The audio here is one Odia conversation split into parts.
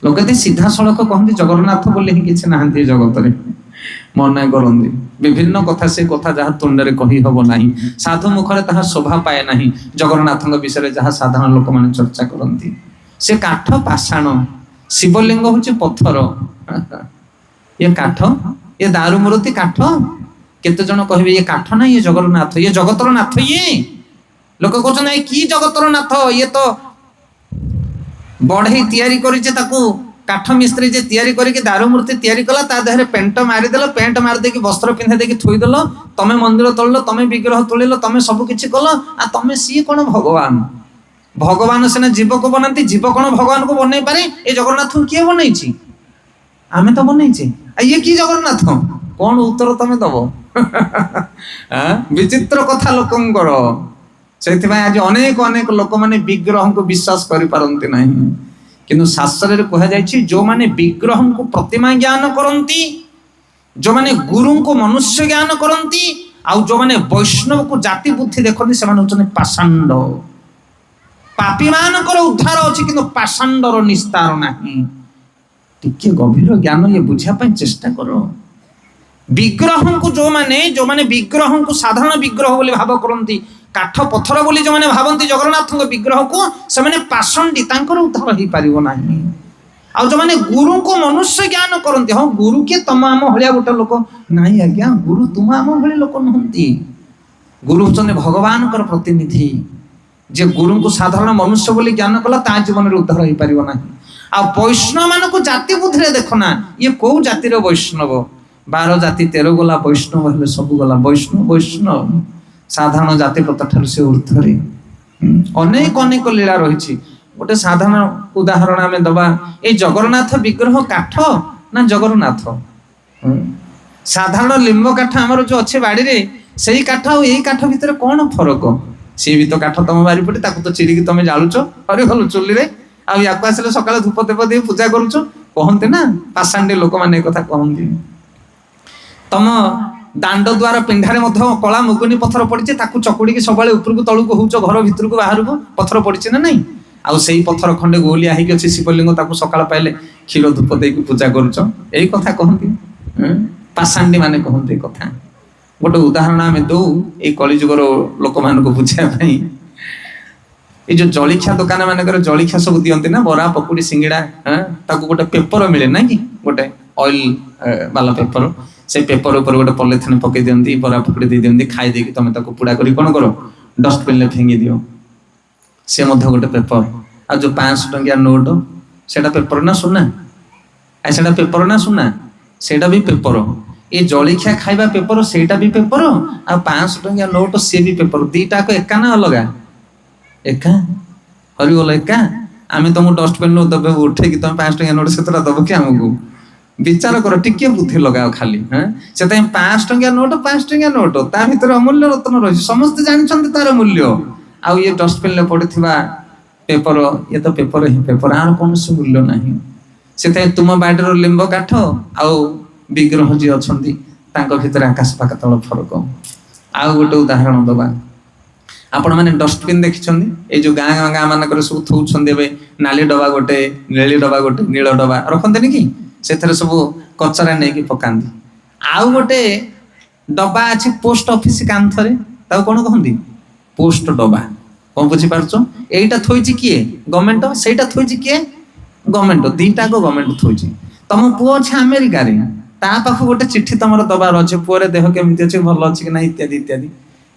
लोके सीधा सड़क कहते जगन्नाथ बोले ही किसी ना जगत मना करती विभिन्न कथा से कथा जहाँ तुंडे कही हम ना साधु मुखर ता शोभा पाए ना जगन्नाथ विषय जहाँ साधारण लोक मैंने चर्चा करती से काठ पाषाण शिवलिंग हूँ पत्थर ये काठ ये दारू मूर्ति काठ केते जन कहे ये काठ ना ये जगन्नाथ ये जगतर नाथ ये लोक कहते कि जगतर नाथ ये तो बढ़ई तैयारी करिचे ताकू काठ मिस्त्री जे तैयारी करके दारू मूर्ति तैयारी कला ता देहरे पेंट मारिदेल पेंट मार देकी वस्त्र पिंधा देकी थोईदेल तमे मंदिर तोड़ल तमे विग्रह तोड़िल तमे सब किछि कल आ तमे सी कोन भगवान भगवान सेना जीव को बनाती जीव कोन भगवान को बनै पारे ए जगन्नाथ को किए बनैछि आमे तो बनैछि आ ये की जगन्नाथ कोन उत्तर तमे दबो विचित्र कथा लोकंकर सेथिबाय आज अनेक अनेक लोक माने विग्रह को विश्वास करि पारंती नाही किंतु शास्त्र रे कहा जायछि जो माने विग्रह को प्रतिमा ज्ञान करंती जो माने गुरु को मनुष्य ज्ञान करंती आउ जो माने वैष्णव को जाति बुद्धि देखंती से माने होचने पाषांड पापी मानकर उद्धार अछि किंतु पाषांडर निस्तार नाही टिके गभीर ज्ञान ये बुझा पय चेष्टा करो विग्रह को जो माने विग्रह को साधारण विग्रह बोली भाव करंती काठ पत्थर बोली जो माने भावंती जगन्नाथ विग्रह को से माने पाषंडी तांकर उद्धार ही पारिबो नाही आ जो माने गुरु को मनुष्य ज्ञान करंती हां गुरु के तम आम हलिया गोटे लोक नाही आज्ञा गुरु तुम आम भली लोक नहंती गुरु होचने भगवान कर प्रतिनिधि जे गुरु को साधारण मनुष्य बोली ज्ञान कला ता जीवन रे उद्धार ही पारिबो नाही आ वैष्णव मान को जाति बुद्धि रे देखो ना ये को जाति रो वैष्णव 12 जाति 13 गला वैष्णव हेले सब गला वैष्णव वैष्णव साधारण जाति प्रथा ठार से ऊर्ध्वरे अनेक अनेक लीला रही गोटे साधारण उदाहरण आम दबा ए जगन्नाथ विग्रह काठ ना जगन्नाथ साधारण लिंब काठ आमर जो अच्छे बाड़ी रे सही काठ और यही काठ भितर कौन फरक सी भी तो काठ तुम बारी पटे ताकू तो चिड़िकी तुम जालुच हरि भल चुली रे आको आसिले सकाल धूप देव दे पूजा करुच कहते ना पाषांडी लोक मैंने कथा कहते तुम दांड द्वार पिंढारे कला मुगुनी पत्थर पड़ी ताकू चकुड़ी सब उपरको तलू होच घर भितर को बाहर को पत्थर पड़ी ना नहीं आउ से पत्थर खंडे गोलिया होगी शिवलिंग ताकू सकाल पाइले क्षीर धूप दे पूजा करुच यही कथा कहती पाषांडी माने कहते कथा गोटे उदाहरण आम दौ ये कलिजुगर लोक मान बुझाई ये जो जलिखिया दुकान मानक जलिखिया सब दियंती ना बरा पकुड़ी सिंगड़ा ताकू गोटे पेपर मिले ना कि गोटे ऑयल वाला पेपर से पेपर ऊपर गोटे पॉलिथिन पकई दियंती बरा पकुड़ी दे दियंती खाई देकी तुम ताकू पुड़ा करी कोन करो डस्टबिन ले फेंगी दियो से मध्य गोटे पेपर आ जो 500 टंकिया नोट सेटा पेपर ना सुना आ सेटा पेपर ना सुना सेटा भी पेपर ये जलिखिया खाइबा पेपर सेटा भी पेपर आ 500 टंकिया नोट से भी पेपर दीटा को एका ना अलगा एका हरि बोल एका आमे तुमको डस्टबिन नो दबे उठे कि तुम 500 टंकिया नोट सेतरा दबो कि हमको विचार करो टिके बुद्धि लगाओ खाली से 5 टंकिया नोट 5 टंकिया नोट ता भीतर अमूल्य रत्न रही समस्त जानछन्ते तार मूल्य आउ ये डस्टबिन ले पड़िथिबा पेपर ये तो पेपर ही पेपर आर कौन से मूल्य नहीं से तुम बाड़ीर लिंब काठ आउ विग्रह जी अछंती तांको भीतर आकाश पाताल फरक आउ गोटे उदाहरण दबा आपण माने डस्टबिन देखिछन्ती ए जो गाँ गाँ मानकर सब थौछन्ती एबे नाली डबा गोटे नीली डबा गोटे नील डबा रखन्ते कि सेथरे सब कचरा नेकी पकांती आउ गोटे डबा अछि पोस्ट ऑफिस कांथरे ता कोन कहंती पोस्ट डबा कौन बुझी पारछो एटा थोइची किए गवर्नमेंट सेटा थोइची किए गवर्नमेंट दीटा को गवर्नमेंट थोइची तम पुओ छ अमेरिका रे ता पाखु गोटे चिट्ठी तमर दबा रजे पुओरे देह केमति अछि भल अछि कि ना इत्यादि इत्यादि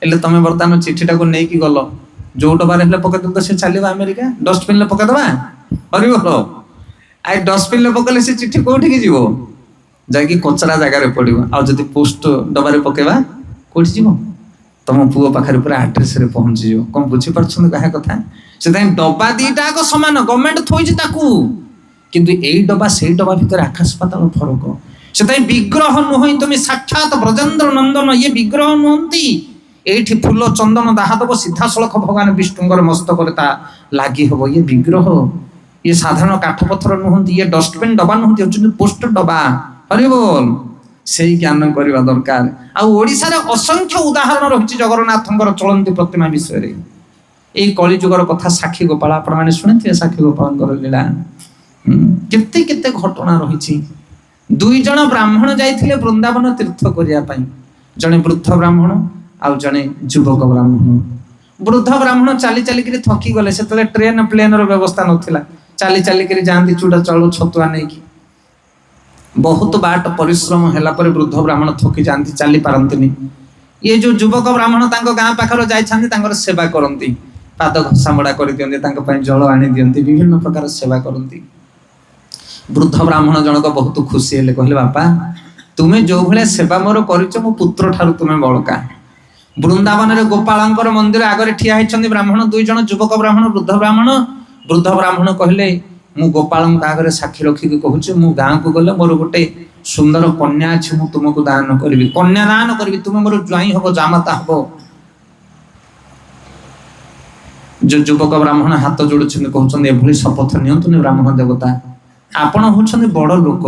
एले तमे वर्तमान चिट्ठीटा को नेकी गलो जो डबारे हेले पके तो से चलीबा अमेरिका डस्टबिन ले पके दबा हरि बोलो आई डस्टबिन ले पकले से चिट्ठी कोठी की जीवो जाकी कचरा जगह रे पड़िबो आ जदी पोस्ट डबारे पकेबा कोठी जीवो तुम पुओ पाखरे पूरा एड्रेस रे पहुंची जो कौन बुझी पारछन कहा कथा से ताई डबा दीटा को समान गवर्नमेंट थोइची ताकू किंतु एई डबा सेई डबा भीतर आकाश पाताल फरक से ताई विग्रह नुहई तुम साक्षात ब्रजेंद्र नंदन ये विग्रह नुहंती एठी फूल चंदन दाहा दब सीधा सलख भगवान विष्णुंगर मस्तक ता लागि हबो ये विग्रह ये साधारण काठ पत्थर नुहंती ये डस्टबिन डबा नुहंती होचन पोस्ट डबा हरि बोल से ज्ञान करवा दरकार आ ओडिसा रे असंख्य उदाहरण रहिछि जगन्नाथंकर चलंती प्रतिमा विषय रे ए कलिजुगर कथा साक्षी गोपाल आपण माने सुनिथिबे साक्षी गोपालंकर लीला କେତେ କେତେ ଘଟଣା ରହିଛି। ଦୁଇ ଜଣ ବ୍ରାହ୍ମଣ ଯାଇଥିଲେ ବୃନ୍ଦାବନ ତୀର୍ଥ କରିବା ପାଇଁ, ଜଣେ ବୃଦ୍ଧ ବ୍ରାହ୍ମଣ ଆଉ ଜଣେ ଯୁବକ ବ୍ରାହ୍ମଣ। ବୃଦ୍ଧ ବ୍ରାହ୍ମଣ ଚାଲି ଚାଲିକିରି ଥକି ଗଲେ, ସେତେବେଳେ ଟ୍ରେନ ପ୍ଲେନର ବ୍ୟବସ୍ଥା ନଥିଲା, ଚାଲି ଚାଲିକିରି ଯାଆନ୍ତି ଚୁଡ଼ା ଚାଉଳ ଛତୁଆ ନେଇକି। ବହୁତ ବାଟ ପରିଶ୍ରମ ହେଲା ପରେ ବୃଦ୍ଧ ବ୍ରାହ୍ମଣ ଥକି ଯାଆନ୍ତି, ଚାଲି ପାରନ୍ତିନି। ଇଏ ଯୋଉ ଯୁବକ ବ୍ରାହ୍ମଣ ତାଙ୍କ ଗାଁ ପାଖରେ ଯାଇଥାନ୍ତି, ତାଙ୍କର ସେବା କରନ୍ତି, ପାଦ ଘସାମଡ଼ା କରିଦିଅନ୍ତି, ତାଙ୍କ ପାଇଁ ଜଳ ଆଣି ଦିଅନ୍ତି, ବିଭିନ୍ନ ପ୍ରକାର ସେବା କରନ୍ତି। ବୃଦ୍ଧ ବ୍ରାହ୍ମଣ ଜଣକ ବହୁତ ଖୁସି ହେଲେ, କହିଲେ ବାପା ତୁମେ ଯୋଉ ଭଳିଆ ସେବା ମୋର କରିଛ, ମୋ ପୁତ୍ର ଠାରୁ ତୁମେ ବଳକା। ବୃନ୍ଦାବନରେ ଗୋପାଳଙ୍କର ମନ୍ଦିର ଆଗରେ ଠିଆ ହେଇଛନ୍ତି ବ୍ରାହ୍ମଣ ଦୁଇ ଜଣ, ଯୁବକ ବ୍ରାହ୍ମଣ ବୃଦ୍ଧ ବ୍ରାହ୍ମଣ। ବୃଦ୍ଧ ବ୍ରାହ୍ମଣ କହିଲେ ମୁଁ ଗୋପାଳଙ୍କ ଆଗରେ ସାକ୍ଷୀ ରଖିକି କହୁଛି, ମୁଁ ଗାଁକୁ ଗଲେ ମୋର ଗୋଟେ ସୁନ୍ଦର କନ୍ୟା ଅଛି, ମୁଁ ତୁମକୁ ଦାନ କରିବି, କନ୍ୟା ଦାନ କରିବି, ତୁମେ ମୋର ଜ୍ୱାଇଁ ହବ, ଜାମାତା ହବ। ଯୋଉ ଯୁବକ ବ୍ରାହ୍ମଣ ହାତ ଯୋଡୁଛନ୍ତି, କହୁଛନ୍ତି ଏଭଳି ଶପଥ ନିଅନ୍ତୁନି ବ୍ରାହ୍ମଣ ଦେବତା, ଆପଣ ହଉଛନ୍ତି ବଡ ଲୋକ,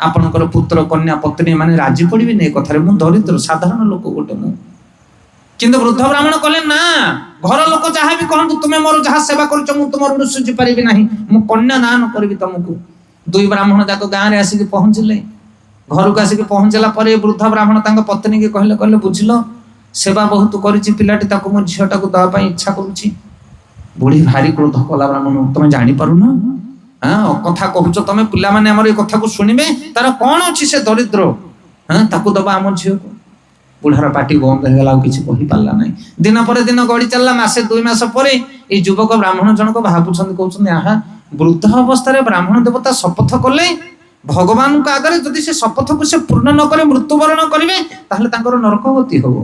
ଆପଣଙ୍କର ପୁତ୍ର କନ୍ୟା ପତ୍ନୀ ମାନେ ରାଜି ପଡିବେନି ଏ କଥାରେ, ମୁଁ ଦରିଦ୍ର ସାଧାରଣ ଲୋକ ଗୋଟେ ମୁଁ। କିନ୍ତୁ ବୃଦ୍ଧ ବ୍ରାହ୍ମଣ କହିଲେ ନା, ଘର ଲୋକ ଯାହା ବି କହନ୍ତୁ, ତୁମେ ମୋର ଯାହା ସେବା କରୁଛ ମୁଁ ତୁମର ଋଣ ଶୁଝି ପାରିବି ନାହିଁ, ମୁଁ କନ୍ୟା ଦାନ କରିବି ତମକୁ। ଦୁଇ ବ୍ରାହ୍ମଣ ଯାକ ଗାଁରେ ଆସିକି ପହଞ୍ଚିଲେ। ଘରକୁ ଆସିକି ପହଞ୍ଚିଲା ପରେ ବୃଦ୍ଧ ବ୍ରାହ୍ମଣ ତାଙ୍କ ପତ୍ନୀକି କହିଲେ, କହିଲେ ବୁଝିଲ ସେବା ବହୁତ କରିଛି ପିଲାଟି, ତାକୁ ମୋ ଝିଅଟାକୁ ଦେବା ପାଇଁ ଇଚ୍ଛା କରୁଛି। ବୁଢୀ ଭାରି କ୍ରୋଧ କଲା, ବ୍ରାହ୍ମଣ ତମେ ଜାଣିପାରୁନ, କଥା କହୁଛ ତମେ, ପିଲାମାନେ ଆମର ଏ କଥାକୁ ଶୁଣିବେ, ତାର କଣ ଅଛି ସେ ଦରିଦ୍ର, ତାକୁ ଦବା ଆମ ଝିଅକୁ। ବୁଢାର ପାଟି ବନ୍ଦ ହେଇଗଲା, ଆଉ କିଛି କହିପାରିଲା ନାହିଁ। ଦିନ ପରେ ଦିନ ଗଡି ଚାଲିଲା, ମାସେ ଦୁଇ ମାସ ପରେ ଏଇ ଯୁବକ ବ୍ରାହ୍ମଣ ଜଣକ ଭାବୁଛନ୍ତି, କହୁଛନ୍ତି ଆହା ବୃଦ୍ଧ ଅବସ୍ଥାରେ ବ୍ରାହ୍ମଣ ଦେବତା ଶପଥ କଲେ, ଭଗବାନଙ୍କ ଆଗରେ ଯଦି ସେ ଶପଥକୁ ସେ ପୂର୍ଣ୍ଣ ନ କରି ମୃତ୍ୟୁବରଣ କରିବେ, ତାହେଲେ ତାଙ୍କର ନରକ ଗତି ହବ।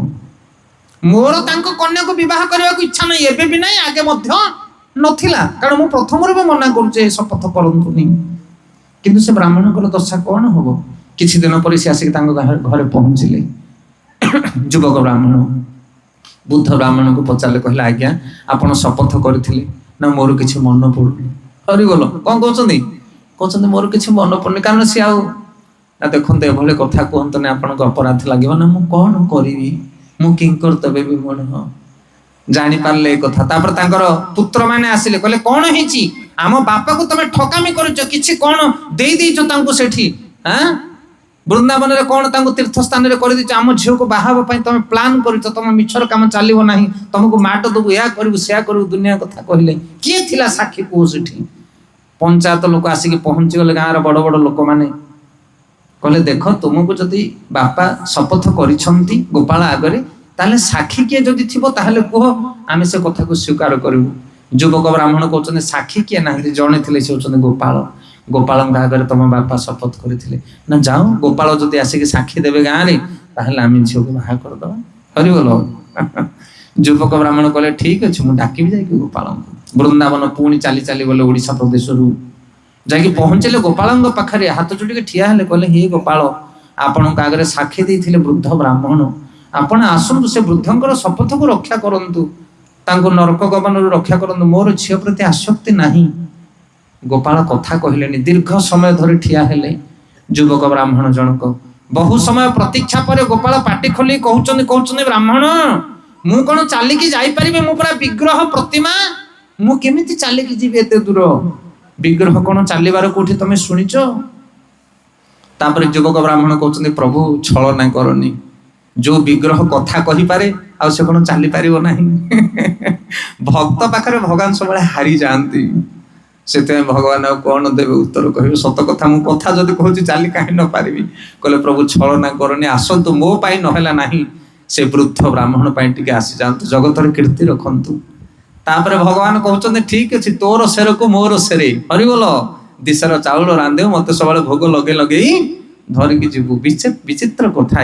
ମୋର ତାଙ୍କ କନ୍ୟାକୁ ବିବାହ କରିବାକୁ ଇଚ୍ଛା ନାହିଁ, ଏବେ ବି ନାହିଁ, ଆଗେ ମଧ୍ୟ ନଥିଲା, କାରଣ ମୁଁ ପ୍ରଥମରୁ ବି ମନା କରୁଛି ଏ ଶପଥ କରନ୍ତୁନି। କିନ୍ତୁ ସେ ବ୍ରାହ୍ମଣଙ୍କର ଦଶା କଣ ହବ? କିଛି ଦିନ ପରେ ସେ ଆସିକି ତାଙ୍କ ଘରେ ପହଞ୍ଚିଲେ। ଯୁବକ ବ୍ରାହ୍ମଣ ବୁଦ୍ଧ ବ୍ରାହ୍ମଣଙ୍କୁ ପଚାରିଲେ, କହିଲେ ଆଜ୍ଞା ଆପଣ ଶପଥ କରିଥିଲେ ନା? ମୋର କିଛି ମନେ ପଡୁନି। ହରିଗଲ କଣ କହୁଛନ୍ତି? କହୁଛନ୍ତି ମୋର କିଛି ମନେ ପଡୁନି, କାରଣ ସିଏ ଆଉ ନା ଦେଖନ୍ତୁ ଏଭଳି କଥା କୁହନ୍ତୁନି, ଆପଣଙ୍କୁ ଅପରାଧ ଲାଗିବ ନା, ମୁଁ କଣ କରିବି, ମୁଁ କିଙ୍କର ତବେ ବି ମନ ଜାଣିପାରିଲେ ଏ କଥା। ତାପରେ ତାଙ୍କର ପୁତ୍ର ମାନେ ଆସିଲେ, କହିଲେ କଣ ହେଇଛି, ଆମ ବାପାକୁ ତମେ ଠକାମି କରୁଛ, କିଛି କଣ ଦେଇଛ ତାଙ୍କୁ ସେଠି, ବୃନ୍ଦାବନରେ କଣ ତାଙ୍କୁ ତୀର୍ଥ ସ୍ଥାନରେ କରିଦେଇଛ, ଆମ ଝିଅକୁ ବାହା ହେବା ପାଇଁ ତମେ ପ୍ଲାନ୍ କରିଛ, ତମ ମିଛର କାମ ଚାଲିବ ନାହିଁ, ତମକୁ ମାଟ ଦେବୁ, ଏହା କରିବୁ ସେୟା କରିବୁ, ଦୁନିଆ କଥା କହିଲେ। କିଏ ଥିଲା ସାକ୍ଷୀ କୁହ ସେଠି? ପଞ୍ଚାୟତ ଲୋକ ଆସିକି ପହଞ୍ଚିଗଲେ, ଗାଁର ବଡ ବଡ ଲୋକମାନେ କହିଲେ ଦେଖ, ତୁମକୁ ଯଦି ବାପା ଶପଥ କରିଛନ୍ତି ଗୋପାଳ ଆଗରେ, ତାହେଲେ ସାକ୍ଷୀ କିଏ ଯଦି ଥିବ ତାହେଲେ କୁହ, ଆମେ ସେ କଥାକୁ ସ୍ୱୀକାର କରିବୁ। ଯୁବକ ବ୍ରାହ୍ମଣ କହୁଛନ୍ତି ସାକ୍ଷୀ କିଏ ନାହାନ୍ତି, ଜଣେ ଥିଲେ, ସେ ହଉଛନ୍ତି ଗୋପାଳ। ଗୋପାଳଙ୍କ ଆଗରେ ତମ ବାପା ଶପଥ କରିଥିଲେ, ନା ଯାও ଗୋପାଳ ଯଦି ଆସିକି ସାକ୍ଷୀ ଦେବେ ଗାଁରେ, ତାହେଲେ ଆମେ ଝିଅକୁ ବାହା କରିଦବା। ହରିବଲ। ଯୁବକ ବ୍ରାହ୍ମଣ କହିଲେ ଠିକ ଅଛି, ମୁଁ ଡାକିବି ଯାଇକି ଗୋପାଳଙ୍କୁ। ବୃନ୍ଦାବନ ପୁଣି ଚାଲି ଚାଲି ଗଲେ ଓଡିଶା ପ୍ରଦେଶରୁ, ଯାଇକି ପହଞ୍ଚିଲେ ଗୋପାଳଙ୍କ ପାଖରେ, ହାତ ଯୋଡ଼ିକି ଠିଆ ହେଲେ, କହିଲେ ହେ ଗୋପାଳ, ଆପଣଙ୍କ ଆଗରେ ସାକ୍ଷୀ ଦେଇଥିଲେ ବୃଦ୍ଧ ବ୍ରାହ୍ମଣ, ଆପଣ ଆସନ୍ତୁ ସେ ବୃଦ୍ଧଙ୍କର ଶପଥକୁ ରକ୍ଷା କରନ୍ତୁ, ତାଙ୍କୁ ନରକ ଗମନରୁ ରକ୍ଷା କରନ୍ତୁ, ମୋର ଝିଅ ପ୍ରତି ଆସକ୍ତି ନାହିଁ। ଗୋପାଳ କଥା କହିଲେନି, ଦୀର୍ଘ ସମୟ ଧରି ଠିଆ ହେଲେ ଯୁବକ ବ୍ରାହ୍ମଣ ଜଣକ। ବହୁ ସମୟ ପ୍ରତୀକ୍ଷା ପରେ ଗୋପାଳ ପାଟି ଖୋଲି କହୁଛନ୍ତି ବ୍ରାହ୍ମଣ, ମୁଁ କଣ ଚାଲିକି ଯାଇପାରିବି, ମୁଁ ପୁରା ବିଗ୍ରହ ପ୍ରତିମା, ମୁଁ କେମିତି ଚାଲିକି ଯିବି ଏତେ ଦୂର, ବିଗ୍ରହ କଣ ଚାଲିବାର କୋଉଠି ତମେ ଶୁଣିଛ? ତାପରେ ଯୁବକ ବ୍ରାହ୍ମଣ କହୁଛନ୍ତି ପ୍ରଭୁ ଛଳନା କରନି, ଯୋଉ ବିଗ୍ରହ କଥା କହିପାରେ ଆଉ ସେ କଣ ଚାଲିପାରିବ ନାହିଁ? ଭକ୍ତ ପାଖରେ ଭଗବାନ ସବୁବେଳେ ହାରି ଯାଆନ୍ତି, ସେଥିପାଇଁ ଭଗବାନ ଆଉ କଣ ଦେବେ ଉତ୍ତର କହିବେ? ସତ କଥା, ମୁଁ କଥା ଯଦି କହୁଛି ଚାଲି କାହିଁ ନ ପାରିବି? କହିଲେ ପ୍ରଭୁ ଛଳନା କରନି, ଆସନ୍ତୁ, ମୋ ପାଇଁ ନହେଲା ନାହିଁ, ସେ ବୃଦ୍ଧ ବ୍ରାହ୍ମଣ ପାଇଁ ଟିକେ ଆସିଯାଆନ୍ତୁ, ଜଗତର କୀର୍ତ୍ତି ରଖନ୍ତୁ। ତାପରେ ଭଗବାନ କହୁଛନ୍ତି ଠିକ ଅଛି, ତୋର ସେରକୁ ମୋର ସେରେ, ହରିବୋଲ, ଦିଶର ଚାଉଳ ରାନ୍ଧିବୁ, ମତେ ସବୁବେଳେ ଭୋଗ ଲଗେଇ ଲଗେଇ ଧରିକି ଯିବୁ। ବିଚିତ୍ର କଥା,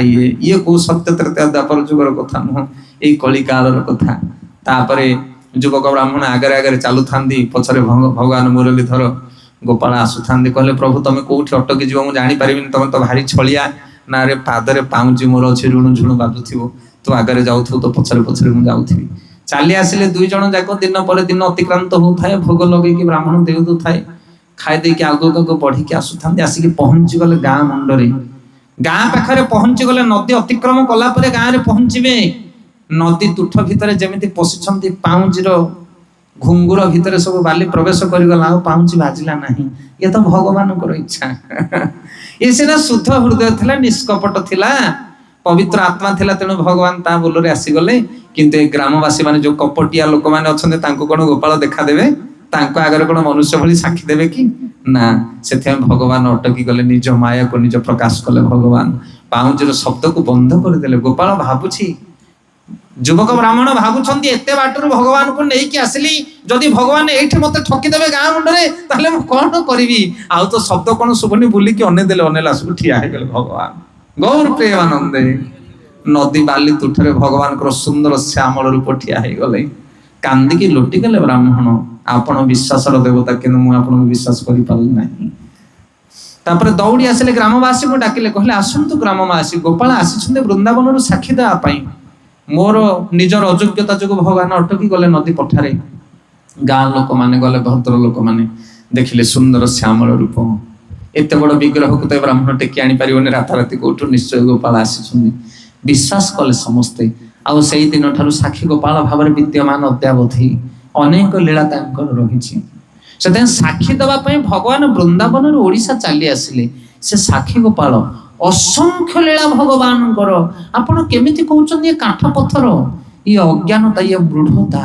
ଇଏ କୋଉ ସତ୍ୟ ତ୍ରେତା ଦ୍ୱାପର ଯୁଗର କଥା ନୁହଁ, ଏଇ କଳି କାଳର କଥା। ତାପରେ ଯୁବକ ବ୍ରାହ୍ମଣ ଆଗରେ ଆଗରେ ଚାଲୁଥାନ୍ତି, ପଛରେ ଭଗବାନ ମୁରଲୀଧର ଗୋପାଳ ଆସୁଥାନ୍ତି। କହିଲେ ପ୍ରଭୁ ତମେ କୋଉଠି ଅଟକି ଯିବ ମୁଁ ଜାଣିପାରିବିନି, ତମେ ତ ଭାରି ଛଳିଆ, ନା ରେ ପାଦରେ ପାଉଁଜି ମୋର ଅଛି, ଋଣୁ ଝୁଣୁ ବାଜୁଥିବ, ତୁ ଆଗରେ ଯାଉଥିବୁ ତ ପଛରେ ପଛରେ ମୁଁ ଯାଉଥିବି। ଚାଲି ଆସିଲେ ଦୁଇ ଜଣ ଯାକ, ଦିନ ପରେ ଦିନ ଅତିକ୍ରାନ୍ତ ହଉଥାଏ, ଭୋଗ ଲଗେଇକି ବ୍ରାହ୍ମଣ ଦେଉଥାଏ, ଖାଇ ଦେଇକି ଆଗକୁ ବଢିକି ଆସୁଥାନ୍ତି। ଆସିକି ପହଞ୍ଚି ଗଲେ ଗାଁ ମୁଣ୍ଡରେ, ଗାଁ ପାଖରେ ପହଞ୍ଚି ଗଲେ, ନଦୀ ଅତିକ୍ରମ କଲା ପରେ ଗାଁରେ ପହଞ୍ଚିବେ। ନଦୀ ତୁଠ ଭିତରେ ଯେମିତି ପଶିଛନ୍ତି ପାଉଁଜିର ଘୁଙ୍ଗୁର ଭିତରେ ସବୁ ବାଲି ପ୍ରବେଶ କରିଗଲା, ଆଉ ପାଉଁଜି ବାଜିଲା ନାହିଁ। ଇଏ ତ ଭଗବାନଙ୍କର ଇଚ୍ଛା। ଇଏ ସିନା ଶୁଦ୍ଧ ହୃଦୟ ଥିଲା, ନିଷ୍କପଟ ଥିଲା, ପବିତ୍ର ଆତ୍ମା ଥିଲା, ତେଣୁ ଭଗବାନ ତା ବୋଲରେ ଆସିଗଲେ। କିନ୍ତୁ ଏ ଗ୍ରାମବାସୀ ମାନେ ଯୋଉ କପଟିଆ ଲୋକମାନେ ଅଛନ୍ତି, ତାଙ୍କୁ କଣ ଗୋପାଳ ଦେଖାଦେବେ? ତାଙ୍କ ଆଗରେ କଣ ମନୁଷ୍ୟ ଭଳି ସାକ୍ଷୀ ଦେବେ କି? ନା, ସେଥିପାଇଁ ଭଗବାନ ଅଟକି ଗଲେ, ନିଜ ମାୟାକୁ ନିଜ ପ୍ରକାଶ କଲେ। ଭଗବାନ ପାଉଁଜିର ଶବ୍ଦକୁ ବନ୍ଦ କରିଦେଲେ। ଗୋପାଳ ଭାବୁଛି, ଯୁବକ ବ୍ରାହ୍ମଣ ଭାବୁଛନ୍ତି, ଏତେ ବାଟରୁ ଭଗବାନଙ୍କୁ ନେଇକି ଆସିଲି, ଯଦି ଭଗବାନ ଏଇଠି ମତେ ଠକିଦେବେ ଗାଁ ମୁଣ୍ଡରେ, ତାହେଲେ ମୁଁ କଣ କରିବି? ଆଉ ତ ଶବ୍ଦ କଣ ଶୁଭୁନି, ବୁଲିକି ଅନେଇଦେଲେ, ଅନେଇଲା ସବୁ ଠିଆ ହେଇଗଲେ ଭଗବାନ ଗୌର ପ୍ରେମାନନ୍ଦେ। ନଦୀ ବାଲି ତୁଠରେ ଭଗବାନଙ୍କର ସୁନ୍ଦର ଶ୍ୟାମଳ ରୂପ ଠିଆ ହେଇଗଲେ। କାନ୍ଦିକି ଲୁଟିଗଲେ ବ୍ରାହ୍ମଣ, ଆପଣ ବିଶ୍ୱାସର ଦେବତା, କିନ୍ତୁ ମୁଁ ଆପଣଙ୍କୁ ବିଶ୍ୱାସ କରିପାରିଲି ନାହିଁ। ତାପରେ ଦୌଡ଼ି ଆସିଲେ, ଗ୍ରାମବାସୀଙ୍କୁ ଡାକିଲେ, କହିଲେ ଆସନ୍ତୁ ଗ୍ରାମବାସୀ, ଗୋପାଳ ଆସିଛନ୍ତି ବୃନ୍ଦାବନରୁ ସାକ୍ଷୀ ଦେବା ପାଇଁ। ମୋର ନିଜର ଅଯୋଗ୍ୟତା ଯୋଗୁଁ ଭଗବାନ ଅଟକି ଗଲେ ନଦୀ ପଠାରେ। ଗାଁ ଲୋକମାନେ ଗଲେ, ଭଦ୍ର ଲୋକମାନେ ଦେଖିଲେ ସୁନ୍ଦର ଶ୍ୟାମଳ ରୂପ। ଏତେ ବଡ଼ ବିଗ୍ରହକୁ ତ ବ୍ରାହ୍ମଣ ଟେକି ଆଣିପାରିବନି ରାତାରାତି, କୋଉଠୁ ନିଶ୍ଚୟ ଗୋପାଳ ଆସିଛନ୍ତି। ବିଶ୍ୱାସ କଲେ ସମସ୍ତେ। ଆଉ ସେଇ ଦିନ ଠାରୁ ସାକ୍ଷୀ ଗୋପାଳ ଭାବରେ ବିଦ୍ୟମାନ ଅଦ୍ୟାବଧି। ଅନେକ ଲୀଳା ତାଙ୍କର ରହିଛି। ସେଥିପାଇଁ ସାକ୍ଷୀ ଦେବା ପାଇଁ ଭଗବାନ ବୃନ୍ଦାବନରୁ ଓଡ଼ିଶା ଚାଲି ଆସିଲେ। ସେ ସାକ୍ଷୀ ଗୋପାଳ, ଅସଂଖ୍ୟ ଲୀଳା ଭଗବାନଙ୍କର। ଆପଣ କେମିତି କହୁଛନ୍ତି ଏ କାଠ ପଥର? ଇଏ ଅଜ୍ଞାନତା, ଇଏ ବୃଢ଼ତା।